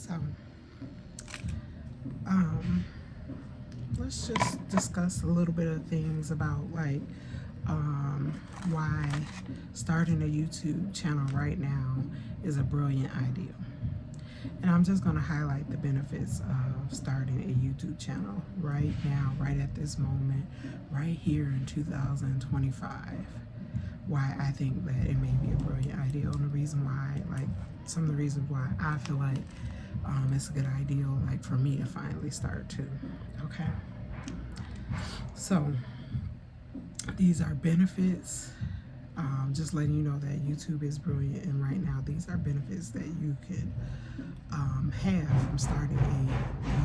So, let's just discuss a little bit of things about like why starting a YouTube channel right now is a brilliant idea. And I'm just going to highlight the benefits of starting a YouTube channel right now, right at this moment, right here in 2025. Why I think that it may be a brilliant idea, and the reason why, like some of the reasons why I feel like it's a good idea, like for me to finally start too. Okay. So these are benefits. Just letting you know that YouTube is brilliant, and right now these are benefits that you could have from starting a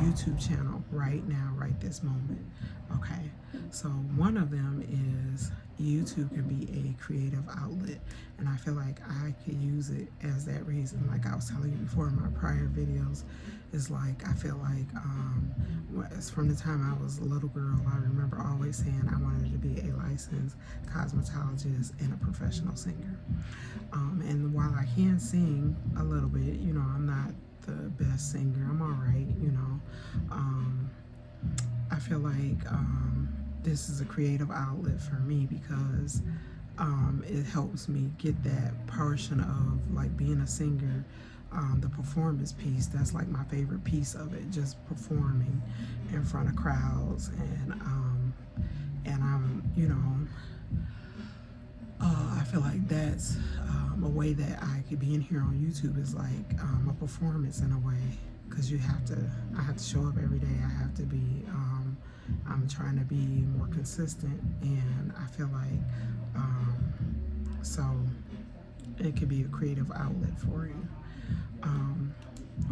YouTube channel right now, right this moment. Okay, so one of them is YouTube can be a creative outlet, and I feel like I could use it as that reason. Like I was telling you before in my prior videos, is like I feel like from the time I was a little girl, I remember always saying I wanted to be a licensed cosmetologist and a professional singer. And while I can sing a little bit, you know, I'm not the best singer. I'm all right, you know. I feel like this is a creative outlet for me because it helps me get that portion of like being a singer, the performance piece. That's like my favorite piece of it, just performing in front of crowds. And I'm, you know, I feel like that's a way that I could be in here on YouTube is like a performance in a way, because I have to show up every day. I have to be, I'm trying to be more consistent, and I feel like, so it could be a creative outlet for you.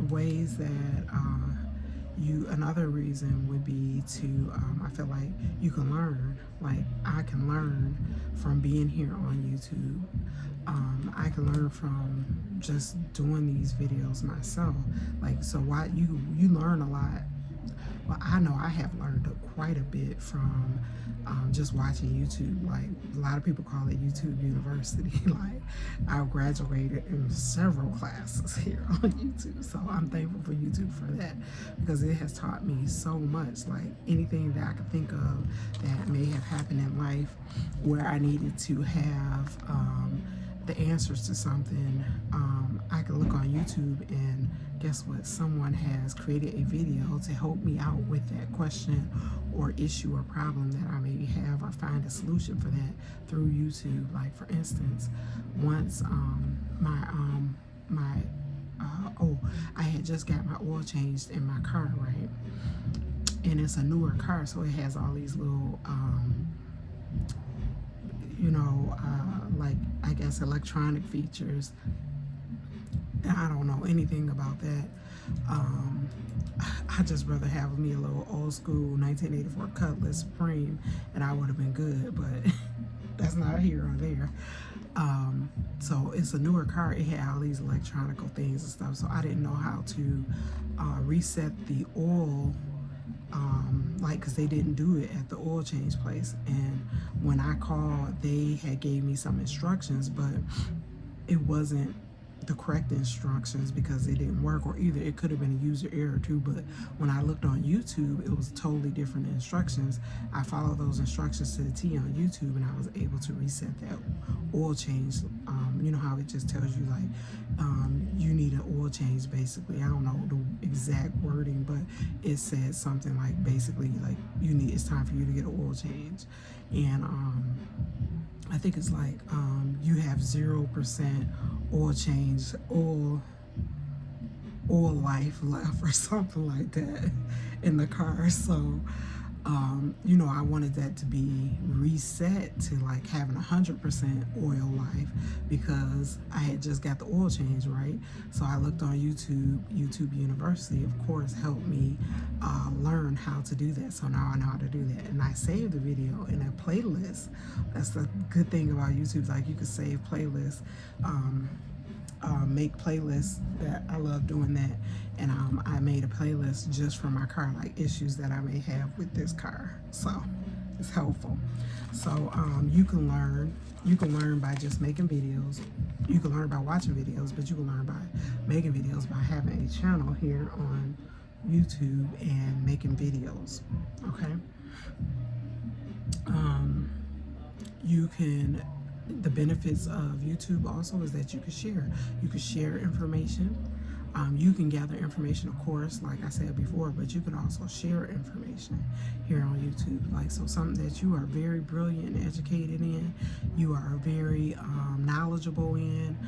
Ways that another reason would be to, I feel like you can learn, like I can learn from being here on YouTube. I can learn from just doing these videos myself. Like, so why you learn a lot. Well, I know I have learned quite a bit from just watching YouTube. Like a lot of people call it YouTube University. Like I graduated in several classes here on YouTube, so I'm thankful for YouTube for that, because it has taught me so much. Like anything that I could think of that may have happened in life where I needed to have the answers to something, I can look on YouTube and guess what? Someone has created a video to help me out with that question or issue or problem that I maybe have, or find a solution for that through YouTube. Like for instance, once I had just got my oil changed in my car, right? And it's a newer car, so it has all these little you know, like I guess electronic features. I don't know anything about that. I just rather have me a little old school 1984 Cutlass Supreme, and I would have been good, but that's not here or there. So it's a newer car. It had all these electronical things and stuff, so I didn't know how to reset the oil, like, because they didn't do it at the oil change place. And when I called, they had gave me some instructions, but it wasn't the correct instructions because it didn't work, or either it could have been a user error too. But when I looked on YouTube, it was totally different instructions. I followed those instructions to the T on YouTube, and I was able to reset that oil change. You know how it just tells you like you need an oil change, basically. I don't know the exact wording, but it said something like basically like it's time for you to get an oil change. And I think it's like you have 0% oil change, oil life left, or something like that in the car. So you know, I wanted that to be reset to like having 100% oil life, because I had just got the oil change, right? So I looked on YouTube. YouTube University, of course, helped me learn how to do that. So now I know how to do that, and I saved the video in a playlist. That's the good thing about YouTube, like you can save playlists, make playlists. That I love doing that. And I made a playlist just for my car, like issues that I may have with this car. So It's helpful. So you can learn by just making videos. You can learn by watching videos, but you can learn by making videos, by having a channel here on YouTube and making videos. Okay. You can, the benefits of YouTube also is that you can share. You can share information. You can gather information, of course, like I said before, but you can also share information here on YouTube. Like, so something that you are very brilliant and educated in, you are very knowledgeable in,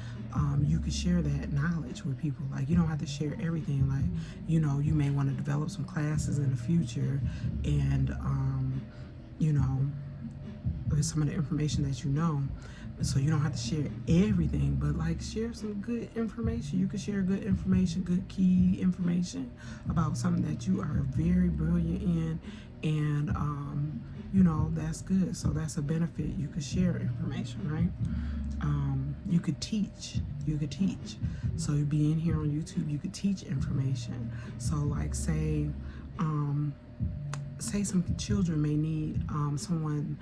you can share that knowledge with people. Like, you don't have to share everything. Like, you know, you may want to develop some classes in the future, and you know, with some of the information that you know, so you don't have to share everything, but like share some good information. You can share good information, good key information about something that you are very brilliant in, and you know, that's good. So that's a benefit. You could share information, right? You could teach. So being here on YouTube, you could teach information. So like say some children may need someone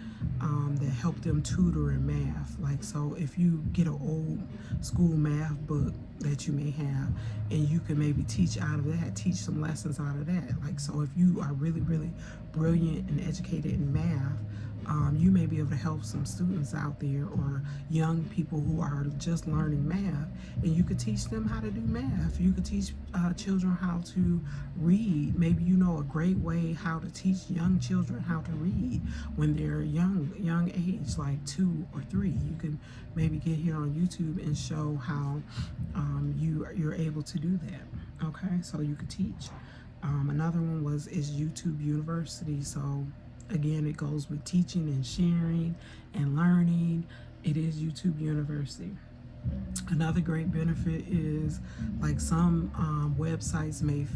that help them tutor in math. Like, so if you get an old school math book that you may have, and you can maybe teach out of that, teach some lessons out of that. Like, so if you are really, really brilliant and educated in math, you may be able to help some students out there, or young people who are just learning math, and you could teach them how to do math. You could teach children how to read. Maybe you know a great way how to teach young children how to read when they're young age, like 2 or 3. You can maybe get here on YouTube and show how you're able to do that. Okay, so you could teach. Another one is YouTube University. So again, it goes with teaching and sharing and learning. It is YouTube University. Another great benefit is like some websites may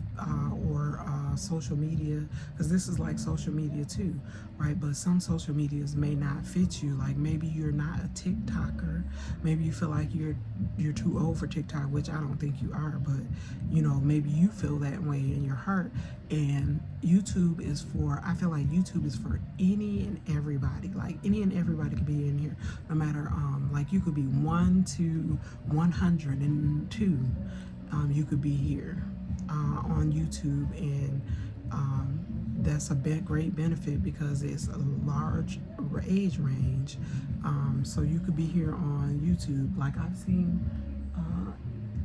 or social media, because this is like social media too, right? But some social medias may not fit you. Like maybe you're not a TikToker. Maybe you feel like you're too old for TikTok, which I don't think you are, but you know, maybe you feel that way in your heart. And YouTube is for, I feel like YouTube is for any and everybody. Like any and everybody could be in here, no matter like you could be 1 to 102. You could be here on YouTube, and that's a great benefit because it's a large age range. So you could be here on YouTube. Like I've seen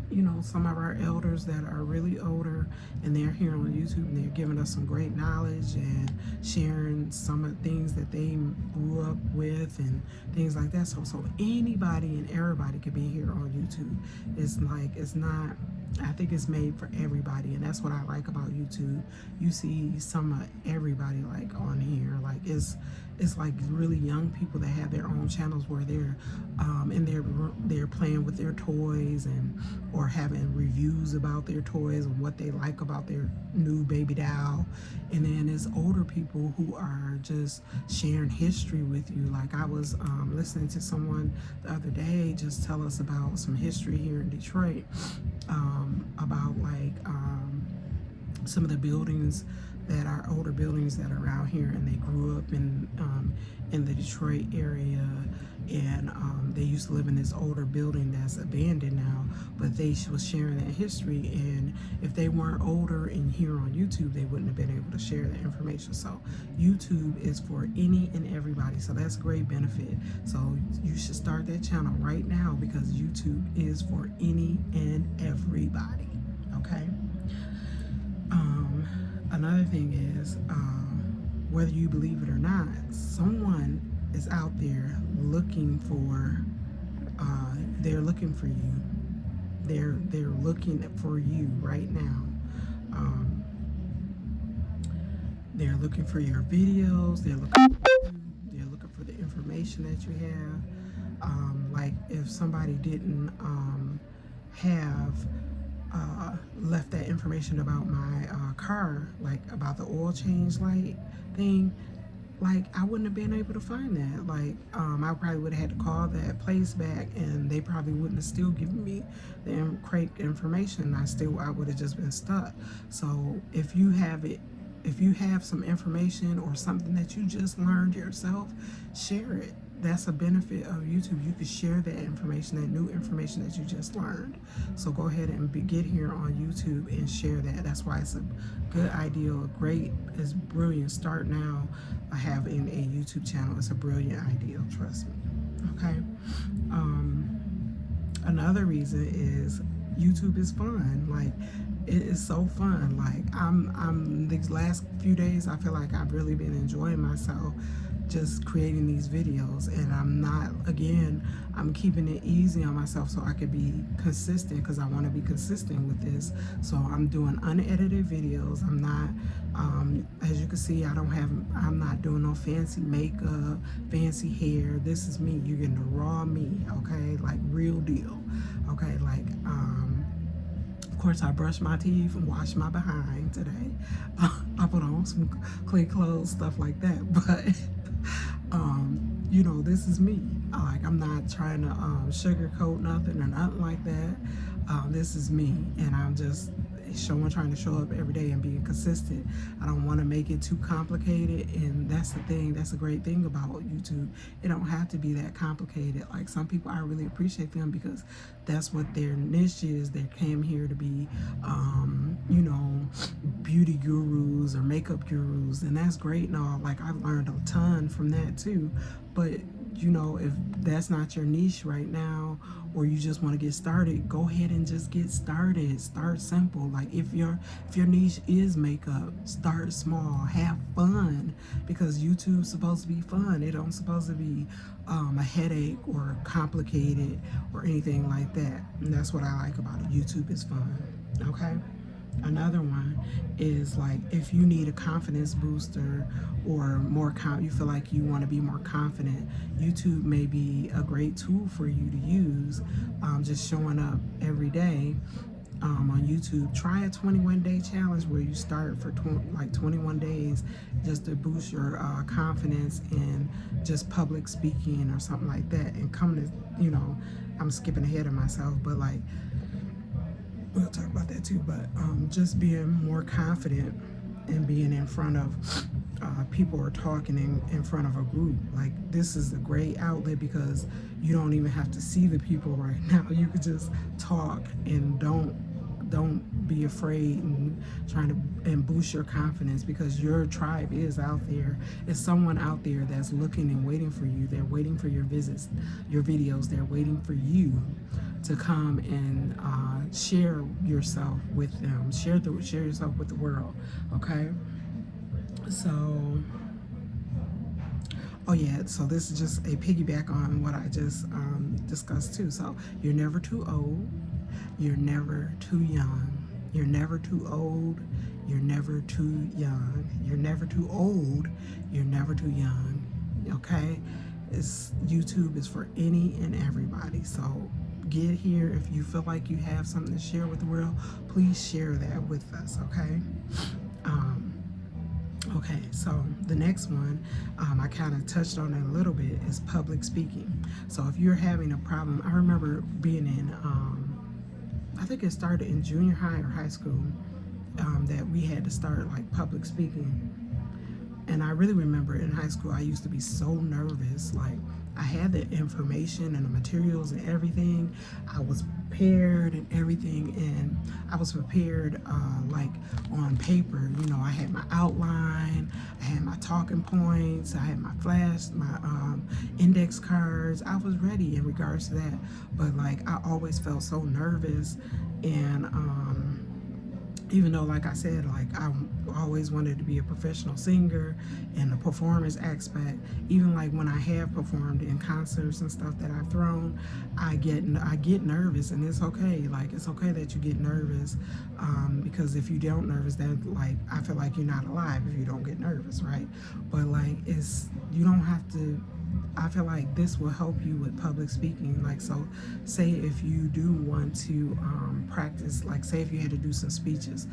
you know, some of our elders that are really older, and they're here on YouTube, and they're giving us some great knowledge and sharing some of the things that they grew up with and things like that. So anybody and everybody could be here on YouTube. It's like, it's not, I think it's made for everybody, and that's what I like about YouTube. You see some of everybody like on here. Like it's like really young people that have their own channels where they're they're playing with their toys, and or having reviews about their toys and what they like about their new baby doll. And then there's older people who are just sharing history with you. Like I was listening to someone the other day just tell us about some history here in Detroit, about like some of the buildings that are older buildings that are around here, and they grew up in the Detroit area, and they used to live in this older building that's abandoned now, but they was sharing that history, and if they weren't older and here on YouTube, they wouldn't have been able to share that information. So YouTube is for any and everybody, so that's a great benefit. So you should start that channel right now, because YouTube is for any and everybody. Okay. Another thing is, whether you believe it or not, someone is out there looking for, they're looking for you. They're looking for you right now. They're looking for your videos. They're looking for the information that you have. Like if somebody didn't have left that information about my car, like about the oil change light thing, like I wouldn't have been able to find that. Like I probably would have had to call that place back, and they probably wouldn't have still given me the correct information. I would have just been stuck. So if you have it, if you have some information or something that you just learned yourself, share it. That's a benefit of YouTube. You can share that information, that new information that you just learned. So go ahead and get here on YouTube and share that. That's why it's a good idea, it's brilliant. Start now having a YouTube channel. It's a brilliant idea, trust me. Okay. Another reason is YouTube is fun. Like, it is so fun. Like, I'm these last few days, I feel like I've really been enjoying myself just creating these videos, and I'm keeping it easy on myself so I could be consistent, because I want to be consistent with this. So I'm doing unedited videos. I'm not, as you can see, I'm not doing no fancy makeup, fancy hair. This is me. You're getting the raw me, okay? Like, real deal, okay? Like, of course, I brushed my teeth and washed my behind today. I put on some clean clothes, stuff like that. But, you know, this is me. Like, I'm not trying to sugarcoat nothing or nothing like that. This is me, and I'm just trying to show up every day and being consistent. I don't want to make it too complicated, and that's the thing. That's a great thing about YouTube. It don't have to be that complicated. Like, some people, I really appreciate them because that's what their niche is. They came here to be, you know, beauty gurus or makeup gurus, and that's great and all. Like, I've learned a ton from that too. But, you know, if that's not your niche right now, or you just want to get started, go ahead and just get started. Start simple. Like, if your niche is makeup, start small, have fun, because YouTube's supposed to be fun. It don't supposed to be a headache or complicated or anything like that. And that's what I like about it. YouTube is fun. Okay. Another one is, like, if you need a confidence booster or you feel like you want to be more confident, YouTube may be a great tool for you to use. Just showing up every day on YouTube. Try a 21-day challenge where you start for 21 days just to boost your confidence in just public speaking or something like that. And come to, you know, I'm skipping ahead of myself, but like, we'll talk about that too, but just being more confident and being in front of people or talking in front of a group. Like, this is a great outlet because you don't even have to see the people right now. You could just talk, and don't be afraid and trying to boost your confidence, because your tribe is out there. It's someone out there that's looking and waiting for you. They're waiting for your visits, your videos. They're waiting for you to come and share yourself with them. Share yourself with the world. Okay. So, oh yeah, so this is just a piggyback on what I just discussed too. So, you're never too old, you're never too young, you're never too old, you're never too young, you're never too old, you're never too young. Okay? YouTube is for any and everybody. So get here. If you feel like you have something to share with the world, please share that with us. Okay. Okay, so the next one, I kind of touched on it a little bit, is public speaking. So if you're having a problem, I remember being in, I think it started in junior high or high school, that we had to start like public speaking. And I really remember in high school, I used to be so nervous. Like, I had the information and the materials and everything. I was prepared and everything, and I was prepared like on paper. You know, I had my outline, I had my talking points, I had my index cards. I was ready in regards to that. But like, I always felt so nervous, and even though, like I said, like, I always wanted to be a professional singer and the performance aspect, even like when I have performed in concerts and stuff that I've thrown, I get nervous, and it's okay. Like, it's okay that you get nervous, because if you don't nervous, then like, I feel like you're not alive if you don't get nervous, right? But like, you don't have to. I feel like this will help you with public speaking. Like, so say if you do want to practice, like say if you had to do some speeches, business.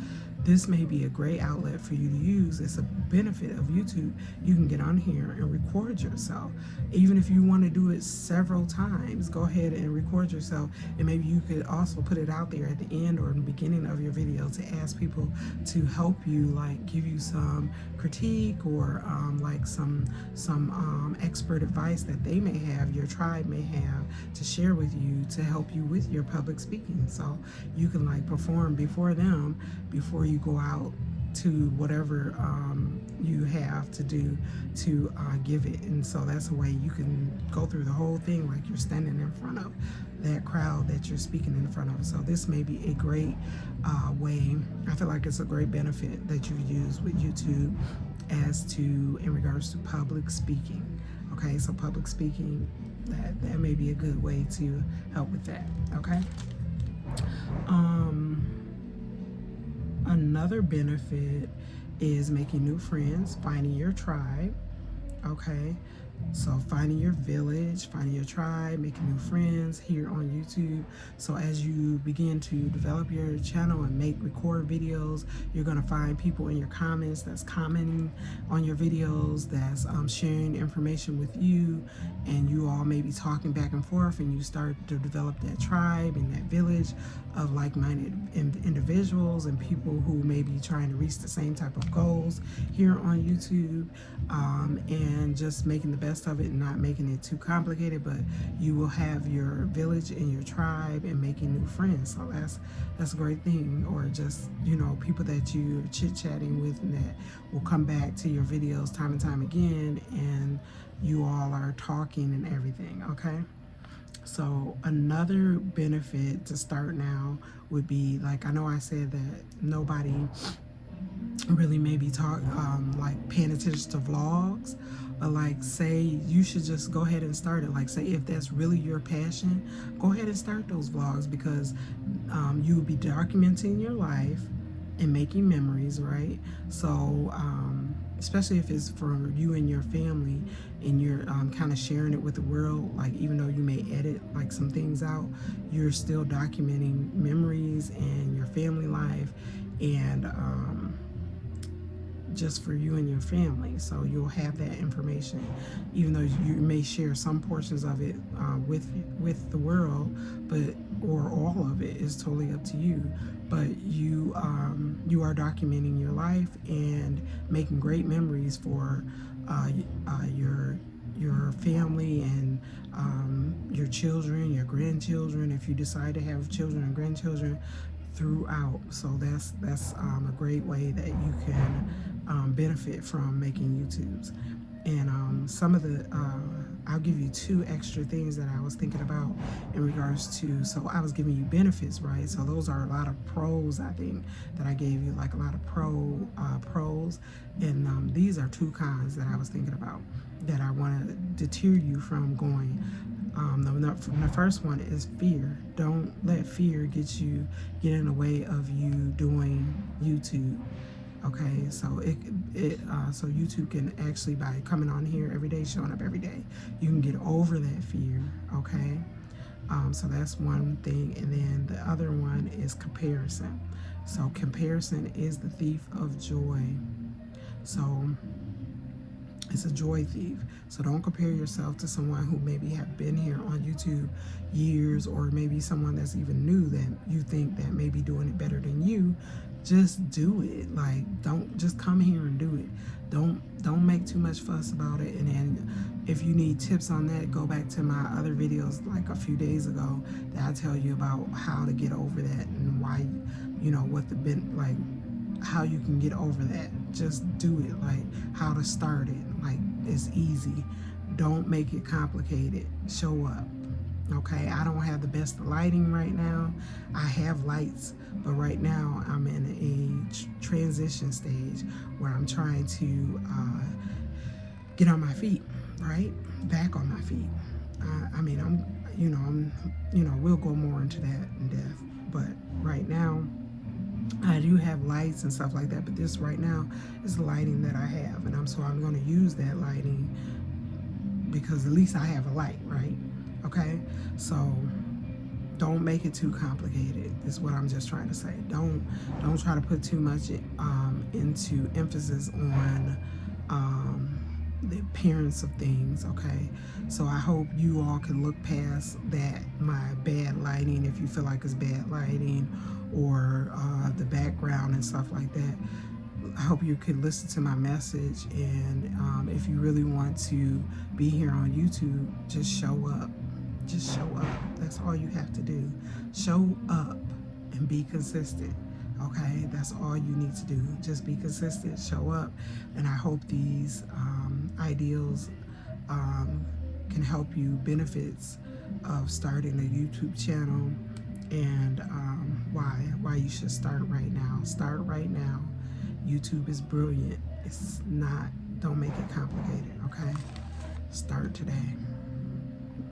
This may be a great outlet for you to use. It's a benefit of YouTube. You can get on here and record yourself. Even if you want to do it several times, go ahead and record yourself, and maybe you could also put it out there at the end or in the beginning of your video to ask people to help you, like give you some critique or like some expert advice that they may have, your tribe may have, to share with you to help you with your public speaking. So you can like perform before them before you go out to whatever you have to do to give it. And so that's a way you can go through the whole thing like you're standing in front of that crowd that you're speaking in front of. So this may be a great way. I feel like it's a great benefit that you use with YouTube as to in regards to public speaking. Okay, so public speaking, that may be a good way to help with that. Okay. Another benefit is making new friends, finding your tribe. Okay, so finding your village, finding your tribe, making new friends here on YouTube. So as you begin to develop your channel and record videos, you're going to find people in your comments that's commenting on your videos, that's sharing information with you, and you all may be talking back and forth, and you start to develop that tribe and that village of like-minded individuals and people who may be trying to reach the same type of goals here on YouTube, and just making the best of it and not making it too complicated. But you will have your village and your tribe and making new friends. So that's a great thing. Or just, you know, people that you're chit-chatting with and that will come back to your videos time and time again, and you all are talking and everything. Okay. So another benefit to start now would be, like, I know I said that nobody really maybe like paying attention to vlogs, but like say you should just go ahead and start it. Like say if that's really your passion, go ahead and start those vlogs, because you will be documenting your life and making memories, right? So especially if it's for you and your family, and you're kind of sharing it with the world, like even though you may edit like some things out, you're still documenting memories and your family life, and just for you and your family. So you'll have that information, even though you may share some portions of it with the world, but or all of it is totally up to you. But you are documenting your life and making great memories for your family and your children, your grandchildren, if you decide to have children and grandchildren throughout. So that's a great way that you can benefit from making YouTubes. And some of the I'll give you 2 extra things that I was thinking about in regards to, so I was giving you benefits, right? So those are a lot of pros, I think, that I gave you, like a lot of pros, and these are 2 cons that I was thinking about that I want to deter you from going. The first one is fear. Don't let fear get in the way of you doing YouTube. Okay, so so YouTube can actually, by coming on here every day, showing up every day, you can get over that fear. Okay, so that's one thing. And then the other one is comparison. So comparison is the thief of joy. So it's a joy thief. So don't compare yourself to someone who maybe have been here on YouTube years, or maybe someone that's even new that you think that may be doing it better than you. Just do it. Like, don't just come here and do it. Don't make too much fuss about it. And then if you need tips on that, go back to my other videos like a few days ago that I tell you about how to get over that, and why, you know, how you can get over that. Just do it. Like, how to start it. Like, it's easy. Don't make it complicated. Show up. Okay, I don't have the best lighting right now. I have lights, but right now I'm in a transition stage where I'm trying to get on my feet, right? Back on my feet. We'll go more into that in depth, but right now I do have lights and stuff like that, but this right now is the lighting that I have, and I'm going to use that lighting because at least I have a light, right? Okay, so Don't make it too complicated is what I'm just trying to say. Don't try to put too much into emphasis on the appearance of things, okay? So I hope you all can look past that, my bad lighting, if you feel like it's bad lighting, or the background and stuff like that. I hope you could listen to my message, and if you really want to be here on YouTube, just show up. Just show up. That's all you have to do. Show up and be consistent. Okay, that's all you need to do. Just be consistent, show up, and I hope these ideals can help you benefits of starting a YouTube channel, and why you should start right now. Start right now. YouTube is brilliant. It's not, don't make it complicated, okay? Start today.